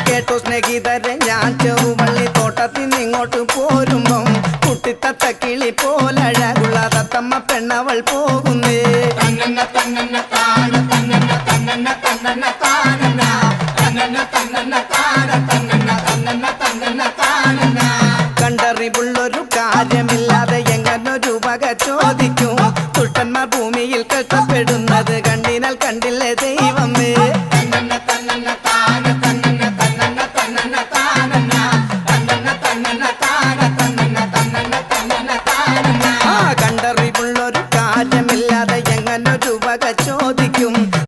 കേട്ടോ സ്നേഹിതരെ ഞാൻ ചെറുവള്ളി തോട്ടത്തിൽ നിന്നിങ്ങോട്ട് പോരുമ്പം കുട്ടിത്തത്ത കിളി പോലഴകുള്ള തത്തമ്മ പെണ്ണവൾ പോകുന്നേ കണ്ടറിവുള്ളൊരു കാര്യമില്ലാതെ എങ്ങനൊരു വക ചോദിക്കും കുട്ടന്മാർ ഭൂമിയിൽ കഷ്ടപ്പെടുന്നത് കണ്ടിനാൽ കണ്ടില്ലേ ദൈവമേ